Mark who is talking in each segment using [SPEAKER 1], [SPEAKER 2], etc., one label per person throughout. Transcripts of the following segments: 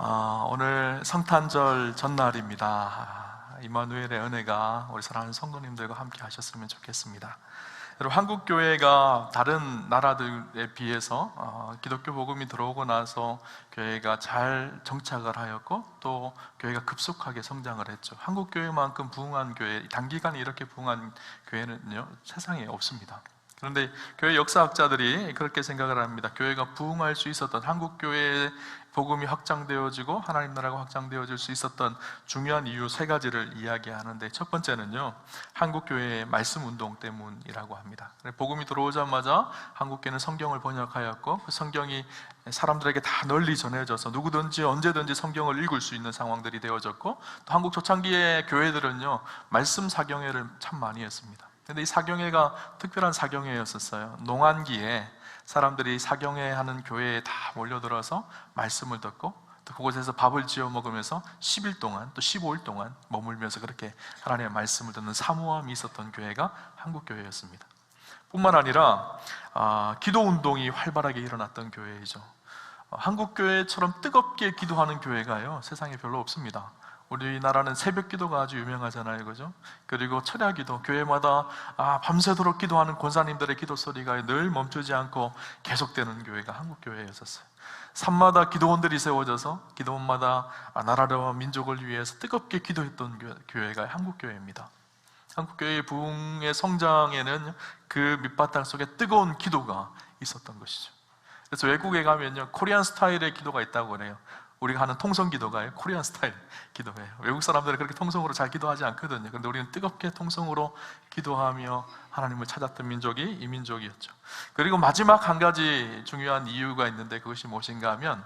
[SPEAKER 1] 오늘 성탄절 전날입니다. 이마누엘의 은혜가 우리 사랑하는 성도님들과 함께 하셨으면 좋겠습니다. 여러분, 한국 교회가 다른 나라들에 비해서 기독교 복음이 들어오고 나서 교회가 잘 정착을 하였고 또 교회가 급속하게 성장을 했죠. 한국 교회만큼 부흥한 교회, 단기간에 이렇게 부흥한 교회는요 세상에 없습니다. 그런데 교회 역사학자들이 그렇게 생각을 합니다. 교회가 부흥할 수 있었던, 한국 교회의 복음이 확장되어지고 하나님 나라가 확장되어질 수 있었던 중요한 이유 세 가지를 이야기하는데, 첫 번째는요 한국 교회의 말씀 운동 때문이라고 합니다. 복음이 들어오자마자 한국 교회는 성경을 번역하였고 그 성경이 사람들에게 다 널리 전해져서 누구든지 언제든지 성경을 읽을 수 있는 상황들이 되어졌고, 또 한국 초창기의 교회들은요 말씀 사경회를 참 많이 했습니다. 근데 이 사경회가 특별한 사경회였었어요. 농한기에 사람들이 사경회 하는 교회에 다 몰려들어서 말씀을 듣고 또 그곳에서 밥을 지어 먹으면서 10일 동안 또 15일 동안 머물면서 그렇게 하나님의 말씀을 듣는 사모함이 있었던 교회가 한국 교회였습니다. 뿐만 아니라 기도 운동이 활발하게 일어났던 교회이죠. 한국 교회처럼 뜨겁게 기도하는 교회가요 세상에 별로 없습니다. 우리나라는 새벽 기도가 아주 유명하잖아요, 그죠? 그리고 철야 기도, 교회마다 밤새도록 기도하는 권사님들의 기도 소리가 늘 멈추지 않고 계속되는 교회가 한국 교회였었어요. 산마다 기도원들이 세워져서 기도원마다 나라와 민족을 위해서 뜨겁게 기도했던 교회가 한국 교회입니다. 한국 교회의 부흥의 성장에는 그 밑바탕 속에 뜨거운 기도가 있었던 것이죠. 그래서 외국에 가면요 코리안 스타일의 기도가 있다고 그래요. 우리가 하는 통성 기도가 코리안 스타일 기도예요. 외국 사람들은 그렇게 통성으로 잘 기도하지 않거든요. 그런데 우리는 뜨겁게 통성으로 기도하며 하나님을 찾았던 민족이 이 민족이었죠. 그리고 마지막 한 가지 중요한 이유가 있는데, 그것이 무엇인가 하면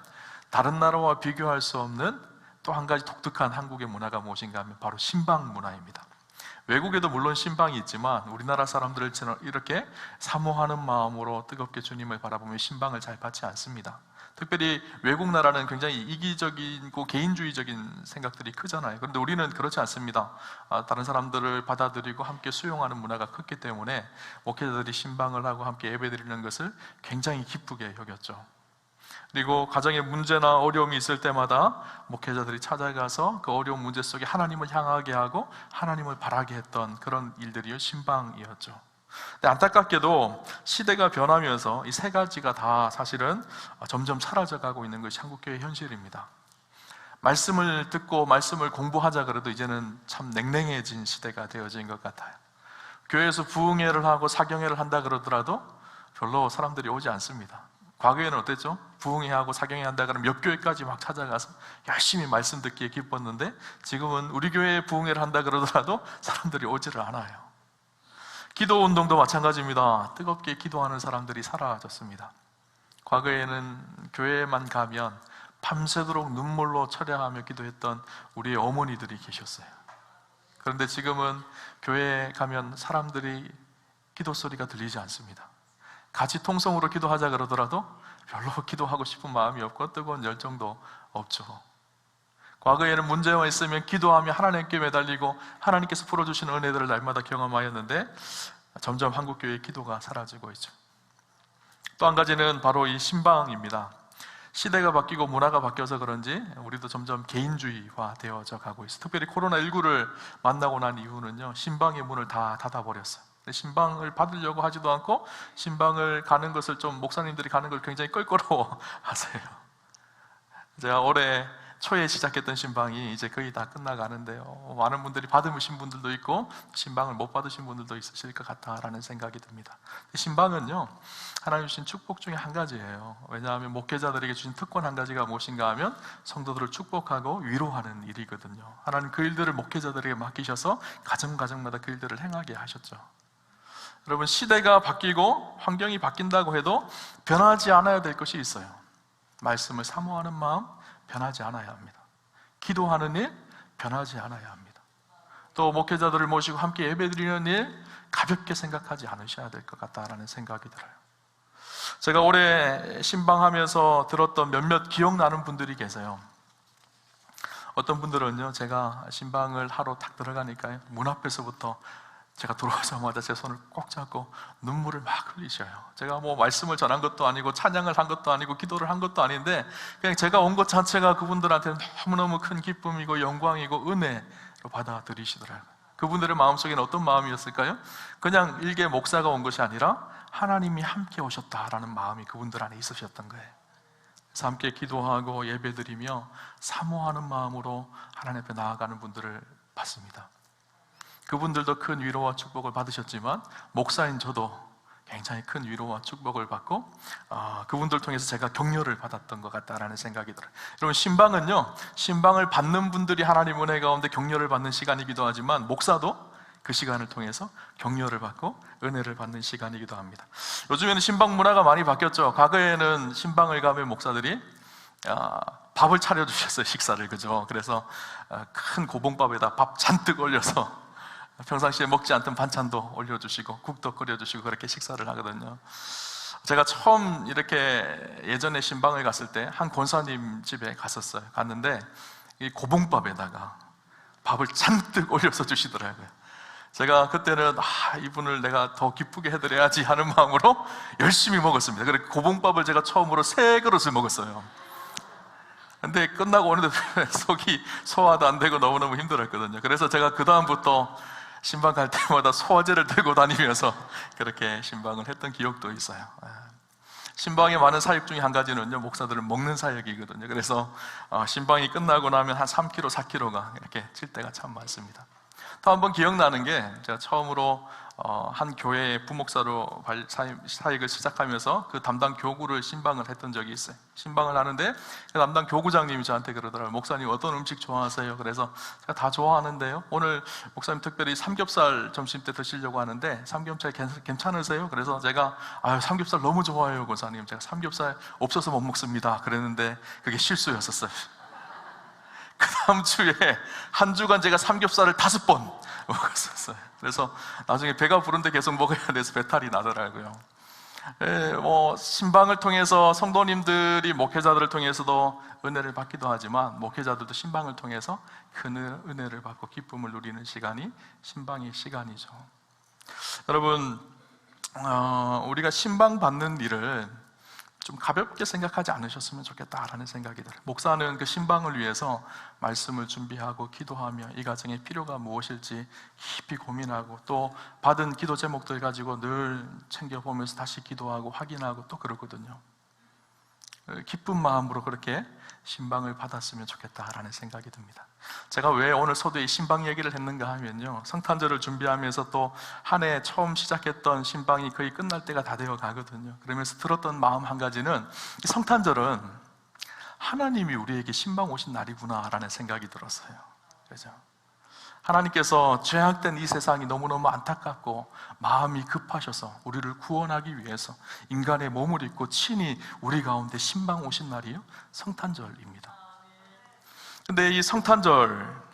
[SPEAKER 1] 다른 나라와 비교할 수 없는 또 한 가지 독특한 한국의 문화가 무엇인가 하면 바로 신방 문화입니다. 외국에도 물론 신방이 있지만 우리나라 사람들을 이렇게 사모하는 마음으로 뜨겁게 주님을 바라보며 신방을 잘 받지 않습니다. 특별히 외국 나라는 굉장히 이기적이고 개인주의적인 생각들이 크잖아요. 그런데 우리는 그렇지 않습니다. 다른 사람들을 받아들이고 함께 수용하는 문화가 컸기 때문에 목회자들이 신방을 하고 함께 예배드리는 것을 굉장히 기쁘게 여겼죠. 그리고 가정에 문제나 어려움이 있을 때마다 목회자들이 찾아가서 그 어려운 문제 속에 하나님을 향하게 하고 하나님을 바라게 했던 그런 일들이 신방이었죠. 근데 안타깝게도 시대가 변하면서 이 세 가지가 다 사실은 점점 사라져가고 있는 것이 한국교회의 현실입니다. 말씀을 듣고 말씀을 공부하자 그래도 이제는 참 냉랭해진 시대가 되어진 것 같아요. 교회에서 부흥회를 하고 사경회를 한다 그러더라도 별로 사람들이 오지 않습니다. 과거에는 어땠죠? 부흥회하고 사경회 한다 그러면 옆 교회까지 막 찾아가서 열심히 말씀 듣기에 기뻤는데, 지금은 우리 교회에 부흥회를 한다 그러더라도 사람들이 오지를 않아요. 기도 운동도 마찬가지입니다. 뜨겁게 기도하는 사람들이 사라졌습니다. 과거에는 교회에만 가면 밤새도록 눈물로 철야하며 기도했던 우리의 어머니들이 계셨어요. 그런데 지금은 교회에 가면 사람들이 기도 소리가 들리지 않습니다. 같이 통성으로 기도하자 그러더라도 별로 기도하고 싶은 마음이 없고 뜨거운 열정도 없죠. 과거에는 문제가 있으면 기도하며 하나님께 매달리고 하나님께서 풀어주시는 은혜들을 날마다 경험하였는데 점점 한국교회의 기도가 사라지고 있죠. 또 한 가지는 바로 이 신방입니다. 시대가 바뀌고 문화가 바뀌어서 그런지 우리도 점점 개인주의화 되어져 가고 있어요. 특별히 코로나19를 만나고 난 이후는요 신방의 문을 다 닫아버렸어요. 신방을 받으려고 하지도 않고 신방을 가는 것을 좀, 목사님들이 가는 걸 굉장히 껄끄러워 하세요. 제가 올해 초에 시작했던 신방이 이제 거의 다 끝나가는데요, 많은 분들이 받으신 분들도 있고 신방을 못 받으신 분들도 있으실 것 같다라는 생각이 듭니다. 신방은요 하나님 주신 축복 중에 한 가지예요. 왜냐하면 목회자들에게 주신 특권 한 가지가 무엇인가 하면 성도들을 축복하고 위로하는 일이거든요. 하나님 그 일들을 목회자들에게 맡기셔서 가정마다 그 일들을 행하게 하셨죠. 여러분, 시대가 바뀌고 환경이 바뀐다고 해도 변하지 않아야 될 것이 있어요. 말씀을 사모하는 마음 변하지 않아야 합니다. 기도하는 일 변하지 않아야 합니다. 또 목회자들을 모시고 함께 예배드리는 일 가볍게 생각하지 않으셔야 될 것 같다라는 생각이 들어요. 제가 올해 신방하면서 들었던 몇몇 기억나는 분들이 계세요. 어떤 분들은요 제가 신방을 하러 딱 들어가니까요 문 앞에서부터 제가 들어오자마자 제 손을 꼭 잡고 눈물을 막 흘리셔요. 제가 뭐 말씀을 전한 것도 아니고 찬양을 한 것도 아니고 기도를 한 것도 아닌데 그냥 제가 온 것 자체가 그분들한테는 너무너무 큰 기쁨이고 영광이고 은혜로 받아들이시더라고요. 그분들의 마음속에는 어떤 마음이었을까요? 그냥 일개 목사가 온 것이 아니라 하나님이 함께 오셨다라는 마음이 그분들 안에 있으셨던 거예요. 그래서 함께 기도하고 예배드리며 사모하는 마음으로 하나님 앞에 나아가는 분들을 봤습니다. 그분들도 큰 위로와 축복을 받으셨지만 목사인 저도 굉장히 큰 위로와 축복을 받고 그분들 통해서 제가 격려를 받았던 것 같다라는 생각이 들어요. 여러분, 신방은요, 신방을 받는 분들이 하나님 은혜 가운데 격려를 받는 시간이기도 하지만 목사도 그 시간을 통해서 격려를 받고 은혜를 받는 시간이기도 합니다. 요즘에는 신방 문화가 많이 바뀌었죠. 과거에는 신방을 가면 목사들이 밥을 차려주셨어요. 식사를. 그죠? 그래서 큰 고봉밥에다 밥 잔뜩 올려서 평상시에 먹지 않던 반찬도 올려주시고 국도 끓여주시고 그렇게 식사를 하거든요. 제가 처음 이렇게 예전에 신방을 갔을 때 한 권사님 집에 갔는데 이 고봉밥에다가 밥을 잔뜩 올려서 주시더라고요. 제가 그때는 이분을 내가 더 기쁘게 해드려야지 하는 마음으로 열심히 먹었습니다. 그래서 고봉밥을 제가 처음으로 3그릇을 먹었어요. 근데 끝나고 오는데 속이 소화도 안 되고 너무너무 힘들었거든요. 그래서 제가 그 다음부터 신방 갈 때마다 소화제를 들고 다니면서 그렇게 신방을 했던 기억도 있어요. 신방의 많은 사역 중에 한 가지는요, 목사들은 먹는 사역이거든요. 그래서 신방이 끝나고 나면 한 3kg, 4kg가 이렇게 찔 때가 참 많습니다. 또 한 번 기억나는 게, 제가 처음으로 한 교회의 부목사로 사역을 시작하면서 그 담당 교구를 신방을 했던 적이 있어요. 신방을 하는데 그 담당 교구장님이 저한테 그러더라고요. 목사님 어떤 음식 좋아하세요? 그래서 제가 다 좋아하는데요, 오늘 목사님 특별히 삼겹살 점심 때 드시려고 하는데 삼겹살 괜찮으세요? 그래서 제가 삼겹살 너무 좋아해요 권사님, 제가 삼겹살 없어서 못 먹습니다 그랬는데 그게 실수였었어요. 그 다음 주에 한 주간 제가 삼겹살을 5번 먹었었어요. 그래서 나중에 배가 부른데 계속 먹어야 돼서 배탈이 나더라고요. 신방을 통해서 성도님들이 목회자들을 통해서도 은혜를 받기도 하지만 목회자들도 신방을 통해서 큰 은혜를 받고 기쁨을 누리는 시간이 신방의 시간이죠. 여러분, 우리가 신방 받는 일을 좀 가볍게 생각하지 않으셨으면 좋겠다라는 생각이 들어요. 목사는 그 신방을 위해서 말씀을 준비하고 기도하며 이 가정의 필요가 무엇일지 깊이 고민하고 또 받은 기도 제목들 가지고 늘 챙겨보면서 다시 기도하고 확인하고 또 그러거든요. 기쁜 마음으로 그렇게 신방을 받았으면 좋겠다라는 생각이 듭니다. 제가 왜 오늘 서두에 신방 얘기를 했는가 하면요, 성탄절을 준비하면서 또 한 해 처음 시작했던 신방이 거의 끝날 때가 다 되어 가거든요. 그러면서 들었던 마음 한 가지는 이 성탄절은 하나님이 우리에게 신방 오신 날이구나 라는 생각이 들었어요. 그죠? 하나님께서 죄악된 이 세상이 너무너무 안타깝고 마음이 급하셔서 우리를 구원하기 위해서 인간의 몸을 입고 친히 우리 가운데 신방 오신 날이요, 성탄절입니다. 근데 이 성탄절은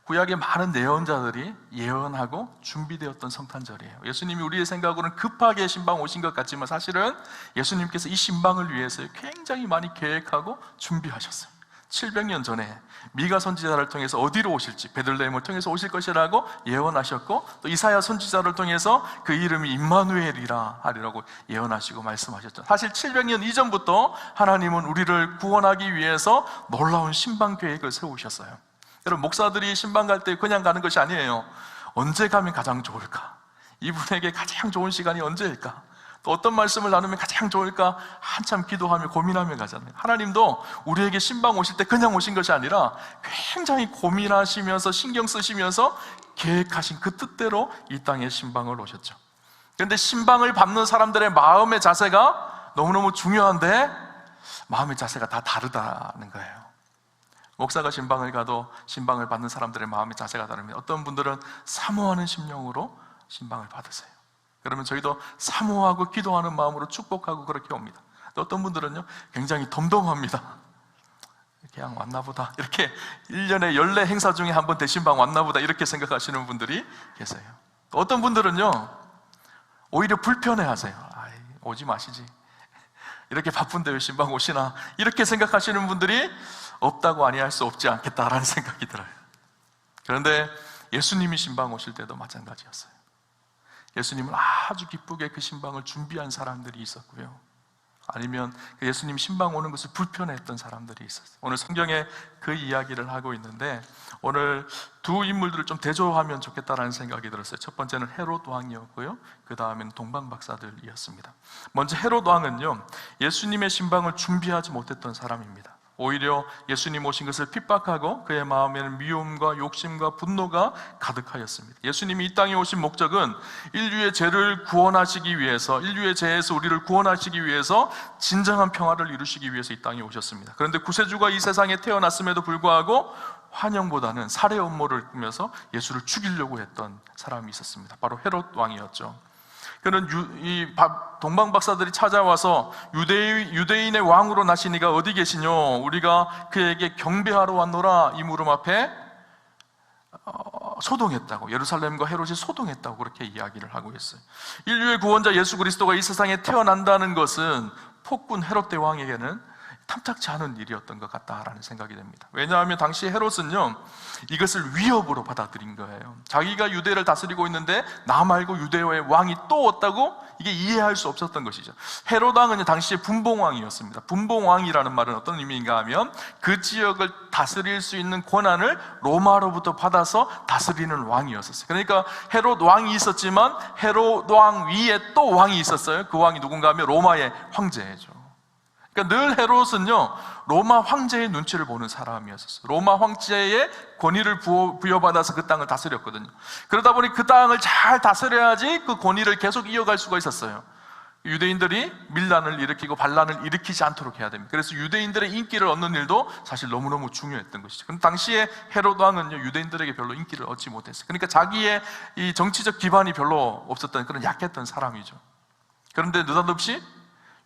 [SPEAKER 1] 구약의 많은 예언자들이 예언하고 준비되었던 성탄절이에요. 예수님이 우리의 생각으로는 급하게 신방 오신 것 같지만 사실은 예수님께서 이 신방을 위해서 굉장히 많이 계획하고 준비하셨어요. 700년 전에 미가 선지자를 통해서 어디로 오실지, 베들레헴을 통해서 오실 것이라고 예언하셨고, 또 이사야 선지자를 통해서 그 이름이 임마누엘이라 하리라고 예언하시고 말씀하셨죠. 사실 700년 이전부터 하나님은 우리를 구원하기 위해서 놀라운 신방 계획을 세우셨어요. 여러분, 목사들이 신방 갈 때 그냥 가는 것이 아니에요. 언제 가면 가장 좋을까? 이분에게 가장 좋은 시간이 언제일까? 또 어떤 말씀을 나누면 가장 좋을까? 한참 기도하며 고민하며 가잖아요. 하나님도 우리에게 신방 오실 때 그냥 오신 것이 아니라 굉장히 고민하시면서 신경 쓰시면서 계획하신 그 뜻대로 이 땅에 신방을 오셨죠. 그런데 신방을 받는 사람들의 마음의 자세가 너무너무 중요한데 마음의 자세가 다 다르다는 거예요. 목사가 신방을 가도 신방을 받는 사람들의 마음의 자세가 다릅니다. 어떤 분들은 사모하는 심령으로 신방을 받으세요. 그러면 저희도 사모하고 기도하는 마음으로 축복하고 그렇게 옵니다. 또 어떤 분들은요, 굉장히 덤덤합니다. 그냥 왔나보다, 이렇게 1년에 14 행사 중에 한 번 대신방 왔나보다 이렇게 생각하시는 분들이 계세요. 또 어떤 분들은요, 오히려 불편해하세요. 오지 마시지, 이렇게 바쁜데 왜 신방 오시나, 이렇게 생각하시는 분들이 없다고 아니할 수 없지 않겠다라는 생각이 들어요. 그런데 예수님이 신방 오실 때도 마찬가지였어요. 예수님을 아주 기쁘게 그 신방을 준비한 사람들이 있었고요, 아니면 그 예수님 신방 오는 것을 불편해했던 사람들이 있었어요. 오늘 성경에 그 이야기를 하고 있는데, 오늘 두 인물들을 좀 대조하면 좋겠다라는 생각이 들었어요. 첫 번째는 헤롯 왕이었고요, 그 다음에는 동방 박사들이었습니다. 먼저 헤롯 왕은요, 예수님의 신방을 준비하지 못했던 사람입니다. 오히려 예수님 오신 것을 핍박하고 그의 마음에는 미움과 욕심과 분노가 가득하였습니다. 예수님이 이 땅에 오신 목적은 인류의 죄를 구원하시기 위해서, 인류의 죄에서 우리를 구원하시기 위해서 진정한 평화를 이루시기 위해서 이 땅에 오셨습니다. 그런데 구세주가 이 세상에 태어났음에도 불구하고 환영보다는 살해 음모를 꾸며서 예수를 죽이려고 했던 사람이 있었습니다. 바로 헤롯 왕이었죠. 그는 동방 박사들이 찾아와서 유대인의 왕으로 나시니가 어디 계시뇨? 우리가 그에게 경배하러 왔노라. 이 무릎 앞에 소동했다고, 예루살렘과 헤롯이 소동했다고 그렇게 이야기를 하고 있어요. 인류의 구원자 예수 그리스도가 이 세상에 태어난다는 것은 폭군 헤롯 대왕에게는 탐탁치 않은 일이었던 것 같다라는 생각이 됩니다. 왜냐하면 당시 헤롯은요, 이것을 위협으로 받아들인 거예요. 자기가 유대를 다스리고 있는데 나 말고 유대의 왕이 또 왔다고? 이게 이해할 수 없었던 것이죠. 헤롯 왕은 당시에 분봉왕이었습니다. 분봉왕이라는 말은 어떤 의미인가 하면 그 지역을 다스릴 수 있는 권한을 로마로부터 받아서 다스리는 왕이었었어요. 그러니까 헤롯 왕이 있었지만 헤롯 왕 위에 또 왕이 있었어요. 그 왕이 누군가 하면 로마의 황제죠. 그러니까 늘 헤롯은요, 로마 황제의 눈치를 보는 사람이었어요. 로마 황제의 권위를 부여받아서 그 땅을 다스렸거든요. 그러다 보니 그 땅을 잘 다스려야지 그 권위를 계속 이어갈 수가 있었어요. 유대인들이 밀란을 일으키고 반란을 일으키지 않도록 해야 됩니다. 그래서 유대인들의 인기를 얻는 일도 사실 너무너무 중요했던 것이죠. 그런데 당시에 헤롯 왕은요, 유대인들에게 별로 인기를 얻지 못했어요. 그러니까 자기의 이 정치적 기반이 별로 없었던 그런 약했던 사람이죠. 그런데 느닷없이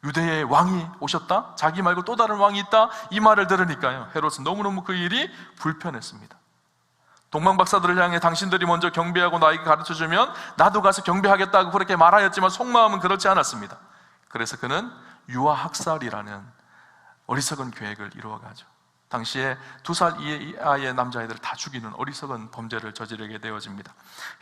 [SPEAKER 1] 유대의 왕이 오셨다? 자기 말고 또 다른 왕이 있다? 이 말을 들으니까요, 헤롯은 너무너무 그 일이 불편했습니다. 동방 박사들을 향해 당신들이 먼저 경배하고 나에게 가르쳐주면 나도 가서 경배하겠다고 그렇게 말하였지만 속마음은 그렇지 않았습니다. 그래서 그는 유아학살이라는 어리석은 계획을 이루어가죠. 당시에 2살 이하의 남자아이들을 다 죽이는 어리석은 범죄를 저지르게 되어집니다.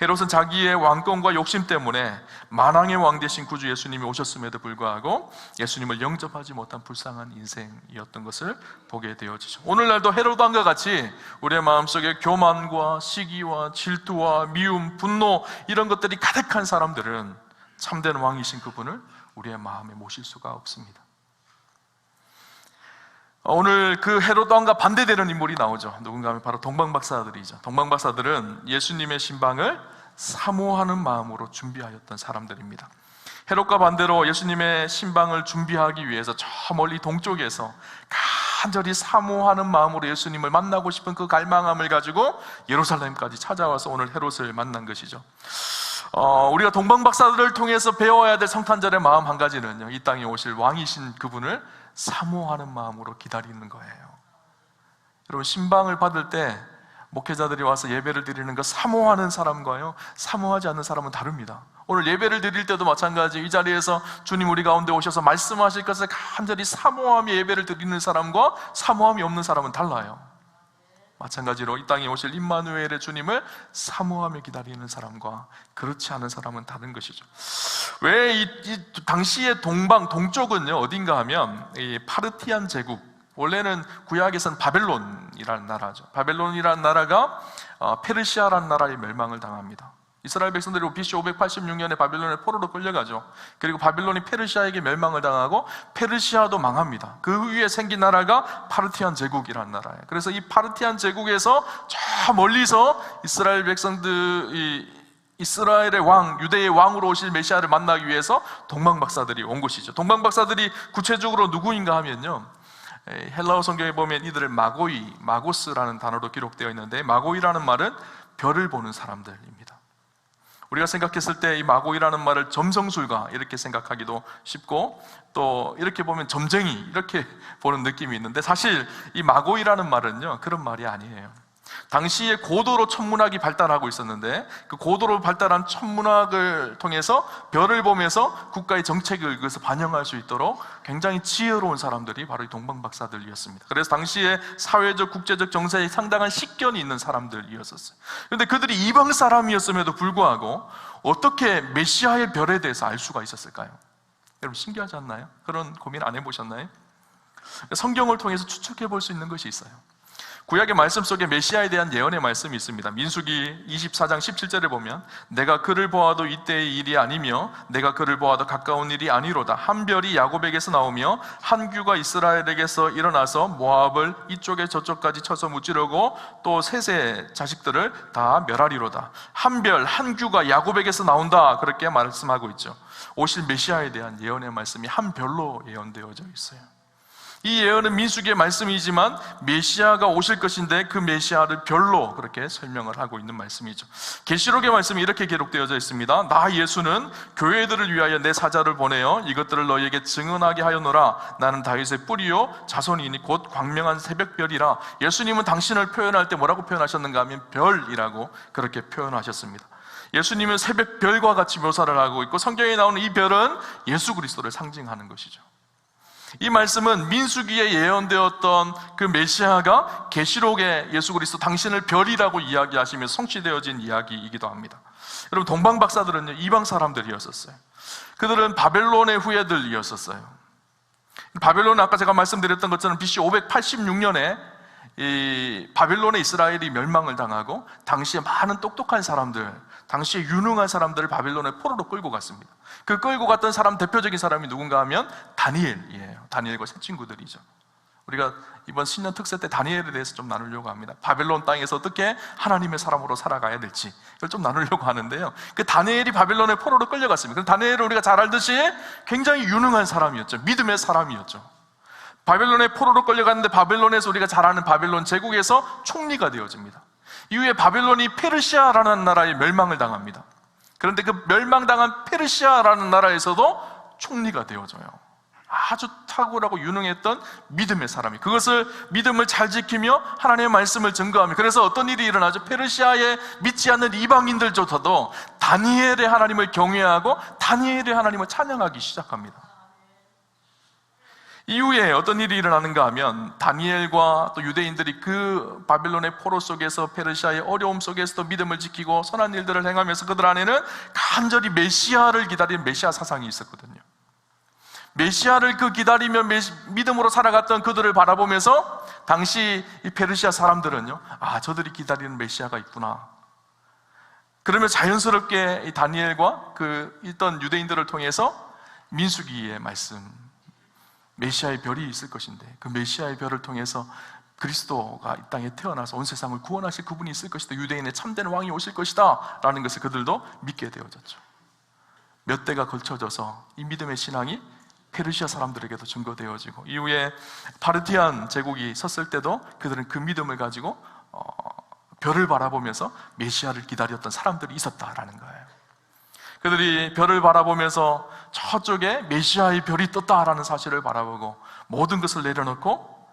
[SPEAKER 1] 헤롯은 자기의 왕권과 욕심 때문에 만왕의 왕 되신 구주 예수님이 오셨음에도 불구하고 예수님을 영접하지 못한 불쌍한 인생이었던 것을 보게 되어지죠. 오늘날도 헤롯 왕과 같이 우리의 마음속에 교만과 시기와 질투와 미움, 분노, 이런 것들이 가득한 사람들은 참된 왕이신 그분을 우리의 마음에 모실 수가 없습니다. 오늘 그 헤롯 왕과 반대되는 인물이 나오죠. 누군가 하면 바로 동방 박사들이죠. 동방 박사들은 예수님의 신방을 사모하는 마음으로 준비하였던 사람들입니다. 헤롯과 반대로 예수님의 신방을 준비하기 위해서 저 멀리 동쪽에서 간절히 사모하는 마음으로 예수님을 만나고 싶은 그 갈망함을 가지고 예루살렘까지 찾아와서 오늘 헤롯을 만난 것이죠. 우리가 동방 박사들을 통해서 배워야 될 성탄절의 마음 한 가지는요, 이 땅에 오실 왕이신 그분을 사모하는 마음으로 기다리는 거예요. 여러분, 신방을 받을 때 목회자들이 와서 예배를 드리는 거 사모하는 사람과요, 사모하지 않는 사람은 다릅니다. 오늘 예배를 드릴 때도 마찬가지, 이 자리에서 주님 우리 가운데 오셔서 말씀하실 것을 간절히 사모하며 예배를 드리는 사람과 사모함이 없는 사람은 달라요. 마찬가지로 이 땅에 오실 임마누엘의 주님을 사모하며 기다리는 사람과 그렇지 않은 사람은 다른 것이죠. 왜 이 당시의 동쪽은요, 어딘가 하면 이 파르티안 제국, 원래는 구약에서는 바벨론이라는 나라죠. 바벨론이라는 나라가 페르시아라는 나라의 멸망을 당합니다. 이스라엘 백성들이 BC 586년에 바벨론의 포로로 끌려가죠. 그리고 바벨론이 페르시아에게 멸망을 당하고 페르시아도 망합니다. 그 위에 생긴 나라가 파르티안 제국이라는 나라예요. 그래서 이 파르티안 제국에서 저 멀리서 이스라엘 백성들이 이스라엘의 왕, 유대의 왕으로 오실 메시아를 만나기 위해서 동방 박사들이 온 것이죠. 동방 박사들이 구체적으로 누구인가 하면요, 헬라어 성경에 보면 이들을 마고스라는 단어로 기록되어 있는데, 마고이라는 말은 별을 보는 사람들입니다. 우리가 생각했을 때 이 마고이라는 말을 점성술가 이렇게 생각하기도 쉽고, 또 이렇게 보면 점쟁이 이렇게 보는 느낌이 있는데, 사실 이 마고이라는 말은요, 그런 말이 아니에요. 당시에 고도로 천문학이 발달하고 있었는데 그 고도로 발달한 천문학을 통해서 별을 보면서 국가의 정책을 그것을 반영할 수 있도록 굉장히 지혜로운 사람들이 바로 이 동방박사들이었습니다. 그래서 당시에 사회적, 국제적 정세에 상당한 식견이 있는 사람들이었었어요. 그런데 그들이 이방 사람이었음에도 불구하고 어떻게 메시아의 별에 대해서 알 수가 있었을까요? 여러분 신기하지 않나요? 그런 고민 안 해보셨나요? 성경을 통해서 추측해 볼 수 있는 것이 있어요. 구약의 말씀 속에 메시아에 대한 예언의 말씀이 있습니다. 민수기 24장 17절에 보면 내가 그를 보아도 이때의 일이 아니며 내가 그를 보아도 가까운 일이 아니로다. 한 별이 야곱에게서 나오며 한 규가 이스라엘에게서 일어나서 모압을 이쪽에 저쪽까지 쳐서 무찌르고 또 셋의 자식들을 다 멸하리로다. 한 별, 한 규가 야곱에게서 나온다, 그렇게 말씀하고 있죠. 오실 메시아에 대한 예언의 말씀이 한 별로 예언되어져 있어요. 이 예언은 민수기의 말씀이지만 메시아가 오실 것인데 그 메시아를 별로 그렇게 설명을 하고 있는 말씀이죠. 계시록의 말씀이 이렇게 기록되어져 있습니다. 나 예수는 교회들을 위하여 내 사자를 보내어 이것들을 너희에게 증언하게 하였노라. 나는 다윗의 뿌리요 자손이니 곧 광명한 새벽별이라. 예수님은 당신을 표현할 때 뭐라고 표현하셨는가 하면 별이라고 그렇게 표현하셨습니다. 예수님은 새벽별과 같이 묘사를 하고 있고 성경에 나오는 이 별은 예수 그리스도를 상징하는 것이죠. 이 말씀은 민수기에 예언되었던 그 메시아가 계시록에 예수 그리스도 당신을 별이라고 이야기하시면서 성취되어진 이야기이기도 합니다. 여러분 동방박사들은요 이방 사람들이었었어요. 그들은 바벨론의 후예들이었었어요. 바벨론은 아까 제가 말씀드렸던 것처럼 BC 586년에 이 바벨론의 이스라엘이 멸망을 당하고 당시에 많은 똑똑한 사람들, 당시에 유능한 사람들을 바벨론에 포로로 끌고 갔습니다. 그 끌고 갔던 사람 대표적인 사람이 누군가 하면 다니엘이에요. 다니엘과 세 친구들이죠. 우리가 이번 신년 특세 때 다니엘에 대해서 좀 나누려고 합니다. 바벨론 땅에서 어떻게 하나님의 사람으로 살아가야 될지 이걸 좀 나누려고 하는데요. 그 다니엘이 바벨론의 포로로 끌려갔습니다. 다니엘은 우리가 잘 알듯이 굉장히 유능한 사람이었죠. 믿음의 사람이었죠. 바벨론의 포로로 끌려갔는데 바벨론에서 우리가 잘 아는 바벨론 제국에서 총리가 되어집니다. 이후에 바벨론이 페르시아라는 나라에 멸망을 당합니다. 그런데 그 멸망당한 페르시아라는 나라에서도 총리가 되어져요. 아주 탁월하고 유능했던 믿음의 사람이 그것을 믿음을 잘 지키며 하나님의 말씀을 증거하며, 그래서 어떤 일이 일어나죠? 페르시아에 믿지 않는 이방인들조차도 다니엘의 하나님을 경외하고 다니엘의 하나님을 찬양하기 시작합니다. 이후에 어떤 일이 일어나는가 하면 다니엘과 또 유대인들이 그 바벨론의 포로 속에서 페르시아의 어려움 속에서도 믿음을 지키고 선한 일들을 행하면서 그들 안에는 간절히 메시아를 기다리는 메시아 사상이 있었거든요. 메시아를 기다리며 믿음으로 살아갔던 그들을 바라보면서 당시 이 페르시아 사람들은요, 아, 저들이 기다리는 메시아가 있구나. 그러면 자연스럽게 이 다니엘과 그 있던 유대인들을 통해서 민수기의 말씀, 메시아의 별이 있을 것인데 그 메시아의 별을 통해서 그리스도가 이 땅에 태어나서 온 세상을 구원하실 그분이 있을 것이다, 유대인의 참된 왕이 오실 것이다 라는 것을 그들도 믿게 되어졌죠. 몇 대가 걸쳐져서 이 믿음의 신앙이 페르시아 사람들에게도 증거되어지고, 이후에 파르티안 제국이 섰을 때도 그들은 그 믿음을 가지고 별을 바라보면서 메시아를 기다렸던 사람들이 있었다라는 거예요. 그들이 별을 바라보면서 저쪽에 메시아의 별이 떴다라는 사실을 바라보고 모든 것을 내려놓고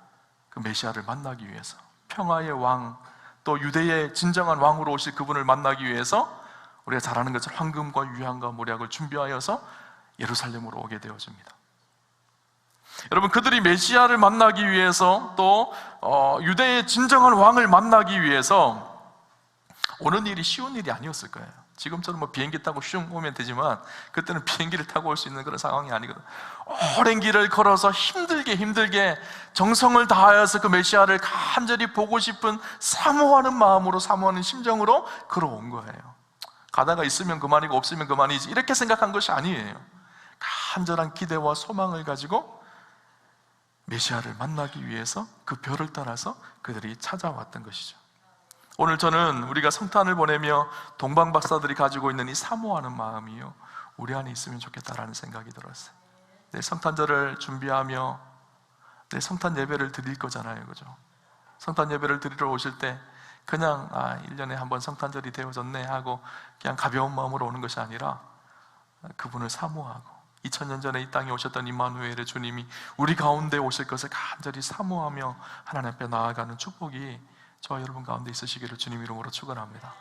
[SPEAKER 1] 그 메시아를 만나기 위해서, 평화의 왕, 또 유대의 진정한 왕으로 오실 그분을 만나기 위해서 우리가 잘 아는 것처럼 황금과 유향과 모략을 준비하여서 예루살렘으로 오게 되어집니다. 여러분, 그들이 메시아를 만나기 위해서 또 유대의 진정한 왕을 만나기 위해서 오는 일이 쉬운 일이 아니었을 거예요. 지금처럼 뭐 비행기 타고 슝 오면 되지만 그때는 비행기를 타고 올 수 있는 그런 상황이 아니거든. 오랜 길을 걸어서 힘들게 정성을 다하여서 그 메시아를 간절히 보고 싶은 사모하는 마음으로, 사모하는 심정으로 걸어온 거예요. 가다가 있으면 그만이고 없으면 그만이지 이렇게 생각한 것이 아니에요. 간절한 기대와 소망을 가지고 메시아를 만나기 위해서 그 별을 따라서 그들이 찾아왔던 것이죠. 오늘 저는 우리가 성탄을 보내며 동방박사들이 가지고 있는 이 사모하는 마음이요, 우리 안에 있으면 좋겠다라는 생각이 들었어요. 내 성탄절을 준비하며 내 성탄 예배를 드릴 거잖아요, 그죠? 성탄 예배를 드리러 오실 때 그냥 1년에 한 번 성탄절이 되어졌네 하고 그냥 가벼운 마음으로 오는 것이 아니라 그분을 사모하고 2000년 전에 이 땅에 오셨던 임마누엘의 주님이 우리 가운데 오실 것을 간절히 사모하며 하나님 앞에 나아가는 축복이 저와 여러분 가운데 있으시기를 주님 이름으로 축원합니다.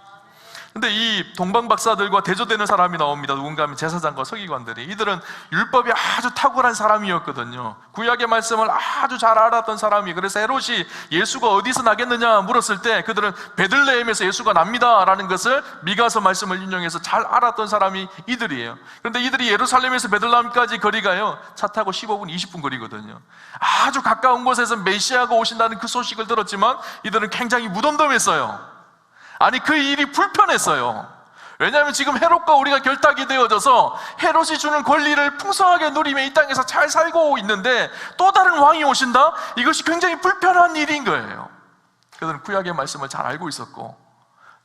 [SPEAKER 1] 근데 이 동방 박사들과 대조되는 사람이 나옵니다. 누군가 하면 제사장과 서기관들이. 이들은 율법이 아주 탁월한 사람이었거든요. 구약의 말씀을 아주 잘 알았던 사람이. 그래서 헤롯이 예수가 어디서 나겠느냐 물었을 때 그들은 베들레헴에서 예수가 납니다 라는 것을 미가서 말씀을 인용해서 잘 알았던 사람이 이들이에요. 그런데 이들이 예루살렘에서 베들레헴까지 거리가요, 차 타고 15분 20분 거리거든요. 아주 가까운 곳에서 메시아가 오신다는 그 소식을 들었지만 이들은 굉장히 무덤덤했어요. 아니, 그 일이 불편했어요. 왜냐하면 지금 헤롯과 우리가 결탁이 되어져서 헤롯이 주는 권리를 풍성하게 누리며 이 땅에서 잘 살고 있는데 또 다른 왕이 오신다? 이것이 굉장히 불편한 일인 거예요. 그들은 구약의 말씀을 잘 알고 있었고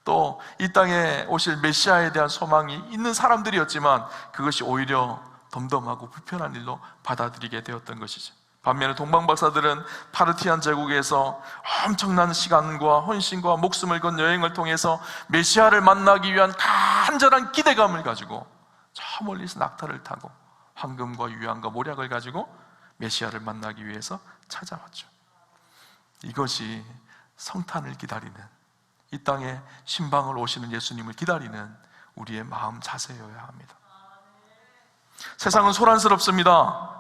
[SPEAKER 1] 또 이 땅에 오실 메시아에 대한 소망이 있는 사람들이었지만 그것이 오히려 덤덤하고 불편한 일로 받아들이게 되었던 것이죠. 반면에 동방박사들은 파르티안 제국에서 엄청난 시간과 헌신과 목숨을 건 여행을 통해서 메시아를 만나기 위한 간절한 기대감을 가지고 저 멀리서 낙타를 타고 황금과 유향과 모략을 가지고 메시아를 만나기 위해서 찾아왔죠. 이것이 성탄을 기다리는, 이 땅에 신방을 오시는 예수님을 기다리는 우리의 마음 자세여야 합니다. 세상은 소란스럽습니다.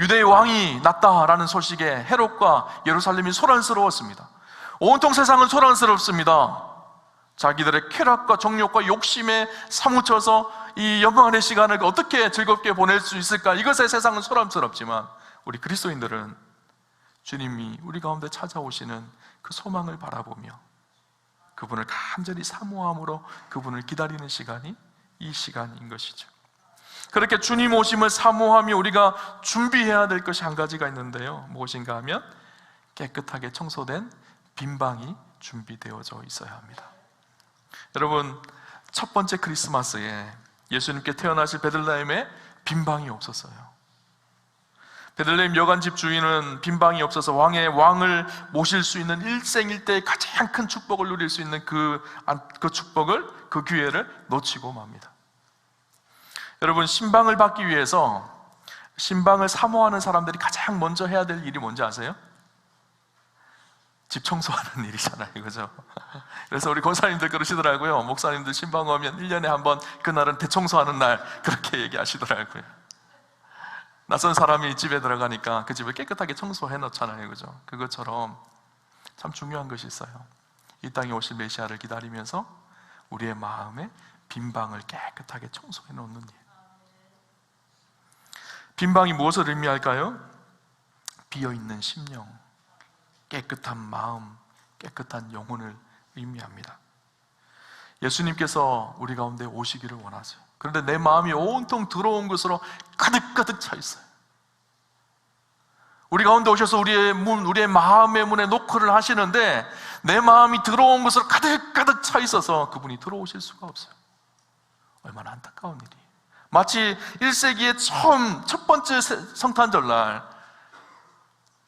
[SPEAKER 1] 유대의 왕이 났다라는 소식에 헤롯과 예루살렘이 소란스러웠습니다. 온통 세상은 소란스럽습니다. 자기들의 쾌락과 정욕과 욕심에 사무쳐서 이 영광의 시간을 어떻게 즐겁게 보낼 수 있을까, 이것에 세상은 소란스럽지만 우리 그리스도인들은 주님이 우리 가운데 찾아오시는 그 소망을 바라보며 그분을 간절히 사모함으로 그분을 기다리는 시간이 이 시간인 것이죠. 그렇게 주님 오심을 사모하며 우리가 준비해야 될 것이 한 가지가 있는데요, 무엇인가 하면 깨끗하게 청소된 빈방이 준비되어져 있어야 합니다. 여러분, 첫 번째 크리스마스에 예수님께 태어나실 베들레헴에 빈방이 없었어요. 베들레헴 여관집 주인은 빈방이 없어서 왕을 모실 수 있는 일생일대의 가장 큰 축복을 누릴 수 있는 그 축복을, 그 기회를 놓치고 맙니다. 여러분, 신방을 받기 위해서 신방을 사모하는 사람들이 가장 먼저 해야 될 일이 뭔지 아세요? 집 청소하는 일이잖아요, 그죠? 그래서 우리 권사님들 그러시더라고요. 목사님들 신방 오면 1년에 한 번, 그날은 대청소하는 날, 그렇게 얘기하시더라고요. 낯선 사람이 집에 들어가니까 그 집을 깨끗하게 청소해 놓잖아요, 그죠? 그것처럼 참 중요한 것이 있어요. 이 땅에 오실 메시아를 기다리면서 우리의 마음에 빈방을 깨끗하게 청소해 놓는 일. 빈방이 무엇을 의미할까요? 비어있는 심령, 깨끗한 마음, 깨끗한 영혼을 의미합니다. 예수님께서 우리 가운데 오시기를 원하세요. 그런데 내 마음이 온통 더러운 것으로 가득가득 차 있어요. 우리 가운데 오셔서 우리의 마음의 문에 노크를 하시는데 내 마음이 더러운 것으로 가득가득 차 있어서 그분이 들어오실 수가 없어요. 얼마나 안타까운 일이에요. 마치 1세기의 첫 번째 성탄절날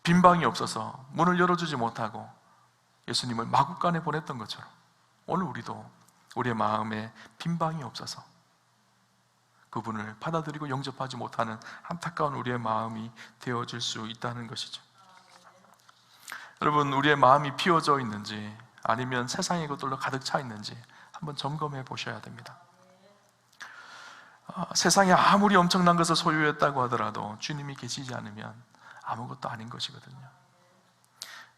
[SPEAKER 1] 빈방이 없어서 문을 열어주지 못하고 예수님을 마구간에 보냈던 것처럼 오늘 우리도 우리의 마음에 빈방이 없어서 그분을 받아들이고 영접하지 못하는 안타까운 우리의 마음이 되어질 수 있다는 것이죠. 여러분, 우리의 마음이 비워져 있는지 아니면 세상의 것들로 가득 차 있는지 한번 점검해 보셔야 됩니다. 세상에 아무리 엄청난 것을 소유했다고 하더라도 주님이 계시지 않으면 아무것도 아닌 것이거든요.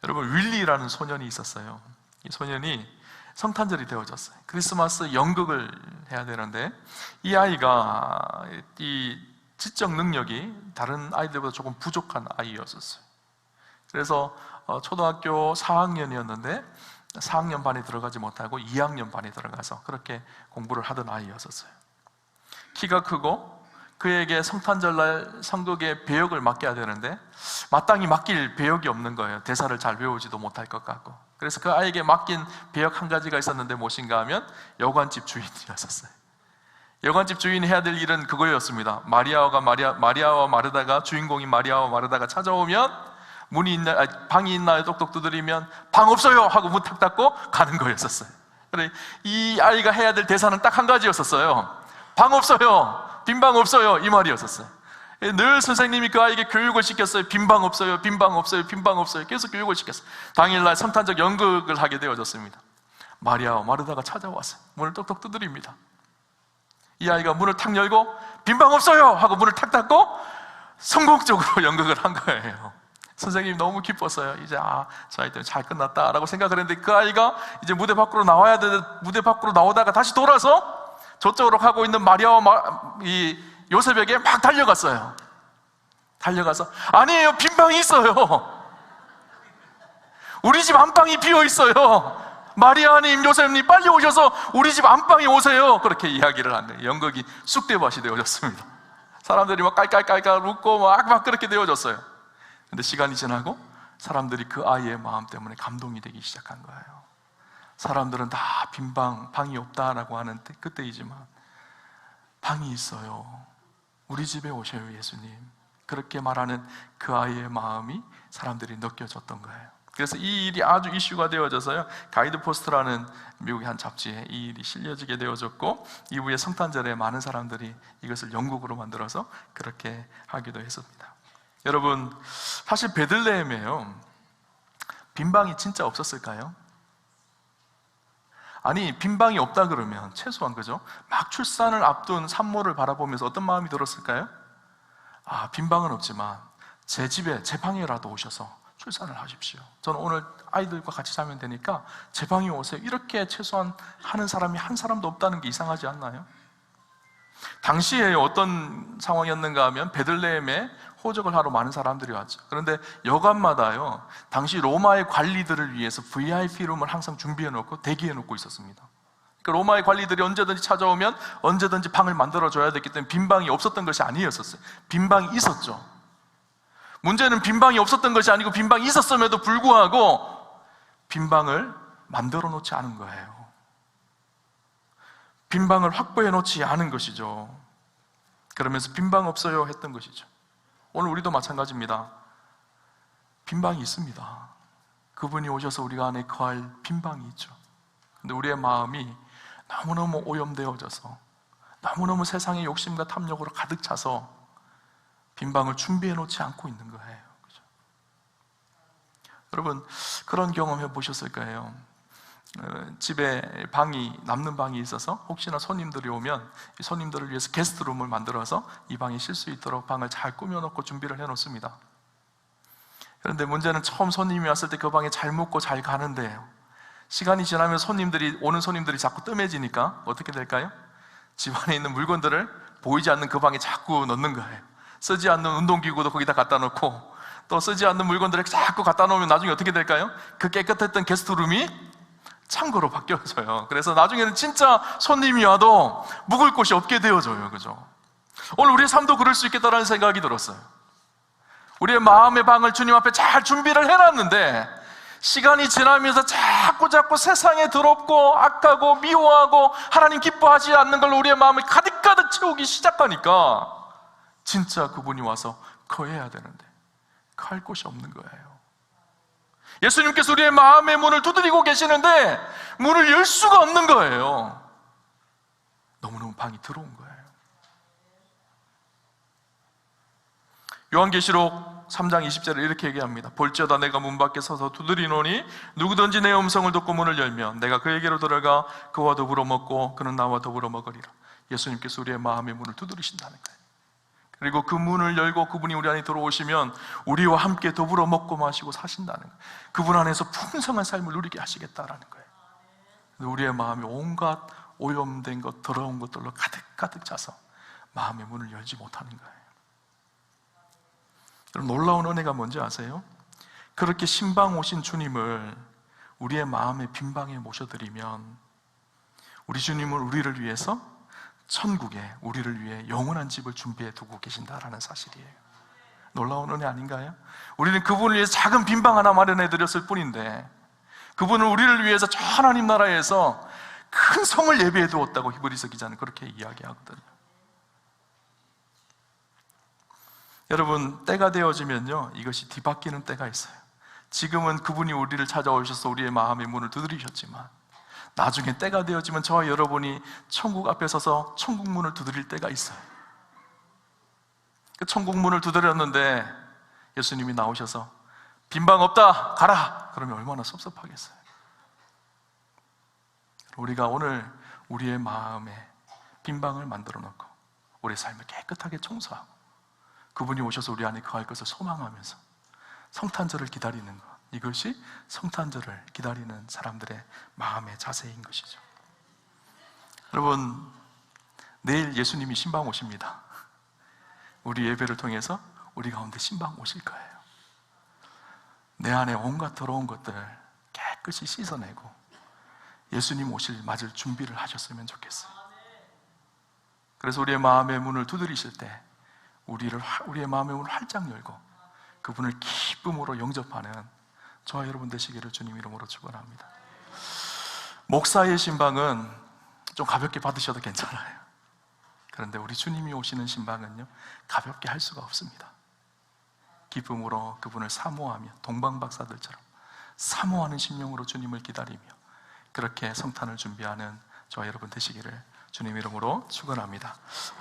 [SPEAKER 1] 여러분, 윌리라는 소년이 있었어요. 이 소년이 성탄절이 되어졌어요. 크리스마스 연극을 해야 되는데 이 아이가 이 지적 능력이 다른 아이들보다 조금 부족한 아이였었어요. 그래서 초등학교 4학년이었는데 4학년 반에 들어가지 못하고 2학년 반에 들어가서 그렇게 공부를 하던 아이였었어요. 키가 크고 그에게 성탄절날 성극의 배역을 맡겨야 되는데 마땅히 맡길 배역이 없는 거예요. 대사를 잘 외우지도 못할 것 같고. 그래서 그 아이에게 맡긴 배역 한 가지가 있었는데 무엇인가 하면 여관집 주인이었었어요. 여관집 주인이 해야 될 일은 그거였습니다. 마리아와 마르다가, 주인공인 마리아와 마르다가 찾아오면 방이 있나요? 똑똑 두드리면 방 없어요 하고 문 탁 닫고 가는 거였었어요. 그래, 이 아이가 해야 될 대사는 딱 한 가지였었어요. 방 없어요, 빈방 없어요, 이 말이었었어요. 늘 선생님이 그 아이에게 교육을 시켰어요. 빈방 없어요, 빈방 없어요, 빈방 없어요. 계속 교육을 시켰어요. 당일날 성탄절 연극을 하게 되어졌습니다. 마리아와 마르다가 찾아왔어요. 문을 똑똑 두드립니다. 이 아이가 문을 탁 열고 빈방 없어요 하고 문을 탁 닫고 성공적으로 연극을 한 거예요. 선생님이 너무 기뻤어요. 이제 저 아이 때문에 잘 끝났다라고 생각을 했는데, 그 아이가 이제 무대 밖으로 나와야 되는데 무대 밖으로 나오다가 다시 돌아서 저쪽으로 가고 있는 마리아와 이 요셉에게 막 달려갔어요. 달려가서 아니에요, 빈방이 있어요. 우리 집 안방이 비어 있어요. 마리아님, 요셉님 빨리 오셔서 우리 집 안방에 오세요. 그렇게 이야기를 한 거예요. 연극이 쑥대밭이 되어졌습니다. 사람들이 막 깔깔깔깔 웃고 막 그렇게 되어졌어요. 근데 시간이 지나고 사람들이 그 아이의 마음 때문에 감동이 되기 시작한 거예요. 사람들은 다 빈방, 방이 없다라고 하는 그때이지만 방이 있어요. 우리 집에 오셔요, 예수님. 그렇게 말하는 그 아이의 마음이 사람들이 느껴졌던 거예요. 그래서 이 일이 아주 이슈가 되어져서요, 가이드 포스트라는 미국의 한 잡지에 이 일이 실려지게 되어졌고, 이후에 성탄절에 많은 사람들이 이것을 영국으로 만들어서 그렇게 하기도 했습니다. 여러분, 사실 베들레헴에요, 빈방이 진짜 없었을까요? 아니, 빈방이 없다 그러면 최소한, 그죠? 막 출산을 앞둔 산모를 바라보면서 어떤 마음이 들었을까요? 빈방은 없지만 제 집에, 제 방에라도 오셔서 출산을 하십시오. 저는 오늘 아이들과 같이 자면 되니까 제 방에 오세요. 이렇게 최소한 하는 사람이 한 사람도 없다는 게 이상하지 않나요? 당시에 어떤 상황이었는가 하면 베들레헴에 호적을 하러 많은 사람들이 왔죠. 그런데 여관마다요, 당시 로마의 관리들을 위해서 VIP 룸을 항상 준비해 놓고 대기해 놓고 있었습니다. 그러니까 로마의 관리들이 언제든지 찾아오면 언제든지 방을 만들어 줘야 됐기 때문에 빈방이 없었던 것이 아니었어요. 빈방이 있었죠. 문제는 빈방이 없었던 것이 아니고 빈방이 있었음에도 불구하고 빈방을 만들어 놓지 않은 거예요. 빈방을 확보해 놓지 않은 것이죠. 그러면서 빈방 없어요 했던 것이죠. 오늘 우리도 마찬가지입니다. 빈방이 있습니다. 그분이 오셔서 우리가 안에 거할 빈방이 있죠. 근데 우리의 마음이 너무너무 오염되어져서, 너무너무 세상의 욕심과 탐욕으로 가득 차서 빈방을 준비해 놓지 않고 있는 거예요. 그죠? 여러분, 그런 경험 해보셨을 거예요. 집에 남는 방이 있어서 혹시나 손님들이 오면 이 손님들을 위해서 게스트룸을 만들어서 이 방에 쉴 수 있도록 방을 잘 꾸며놓고 준비를 해놓습니다. 그런데 문제는 처음 손님이 왔을 때 그 방에 잘 묵고 잘 가는데요, 시간이 지나면 오는 손님들이 자꾸 뜸해지니까 어떻게 될까요? 집안에 있는 물건들을 보이지 않는 그 방에 자꾸 넣는 거예요. 쓰지 않는 운동기구도 거기다 갖다 놓고, 또 쓰지 않는 물건들을 자꾸 갖다 놓으면 나중에 어떻게 될까요? 그 깨끗했던 게스트룸이 창고로 바뀌어져요. 그래서 나중에는 진짜 손님이 와도 묵을 곳이 없게 되어져요. 그죠? 오늘 우리의 삶도 그럴 수 있겠다라는 생각이 들었어요. 우리의 마음의 방을 주님 앞에 잘 준비를 해놨는데 시간이 지나면서 자꾸 세상에 더럽고 악하고 미워하고 하나님 기뻐하지 않는 걸로 우리의 마음을 가득가득 채우기 시작하니까 진짜 그분이 와서 거해야 되는데 거할 곳이 없는 거예요. 예수님께서 우리의 마음의 문을 두드리고 계시는데 문을 열 수가 없는 거예요. 너무너무 방이 들어온 거예요. 요한계시록 3장 20절에 이렇게 얘기합니다. 볼지어다 내가 문 밖에 서서 두드리노니 누구든지 내 음성을 듣고 문을 열면 내가 그에게로 들어가 그와 더불어 먹고 그는 나와 더불어 먹으리라. 예수님께서 우리의 마음의 문을 두드리신다는 거예요. 그리고 그 문을 열고 그분이 우리 안에 들어오시면 우리와 함께 더불어 먹고 마시고 사신다는 거예요. 그분 안에서 풍성한 삶을 누리게 하시겠다라는 거예요. 우리의 마음이 온갖 오염된 것, 더러운 것들로 가득 차서 마음의 문을 열지 못하는 거예요. 여러분, 놀라운 은혜가 뭔지 아세요? 그렇게 신방 오신 주님을 우리의 마음의 빈방에 모셔드리면 우리 주님은 우리를 위해서 천국에 우리를 위해 영원한 집을 준비해 두고 계신다라는 사실이에요. 놀라운 은혜 아닌가요? 우리는 그분을 위해서 작은 빈방 하나 마련해 드렸을 뿐인데 그분은 우리를 위해서 저 하나님 나라에서 큰 성을 예비해 두었다고 히브리서 기자는 그렇게 이야기하거든요. 여러분, 때가 되어지면요 이것이 뒤바뀌는 때가 있어요. 지금은 그분이 우리를 찾아오셔서 우리의 마음의 문을 두드리셨지만 나중에 때가 되어지면 저와 여러분이 천국 앞에 서서 천국 문을 두드릴 때가 있어요. 그 천국 문을 두드렸는데 예수님이 나오셔서 빈방 없다, 가라! 그러면 얼마나 섭섭하겠어요. 우리가 오늘 우리의 마음에 빈방을 만들어 놓고 우리의 삶을 깨끗하게 청소하고 그분이 오셔서 우리 안에 거할 것을 소망하면서 성탄절을 기다리는 것, 이것이 성탄절을 기다리는 사람들의 마음의 자세인 것이죠. 여러분, 내일 예수님이 신방 오십니다. 우리 예배를 통해서 우리 가운데 신방 오실 거예요. 내 안에 온갖 더러운 것들 깨끗이 씻어내고 예수님 맞을 준비를 하셨으면 좋겠어요. 그래서 우리의 마음의 문을 두드리실 때 우리의 마음의 문을 활짝 열고 그분을 기쁨으로 영접하는 저와 여러분 되시기를 주님 이름으로 축원합니다. 목사의 신방은 좀 가볍게 받으셔도 괜찮아요. 그런데 우리 주님이 오시는 신방은요, 가볍게 할 수가 없습니다. 기쁨으로 그분을 사모하며 동방박사들처럼 사모하는 심령으로 주님을 기다리며 그렇게 성탄을 준비하는 저와 여러분 되시기를 주님 이름으로 축원합니다.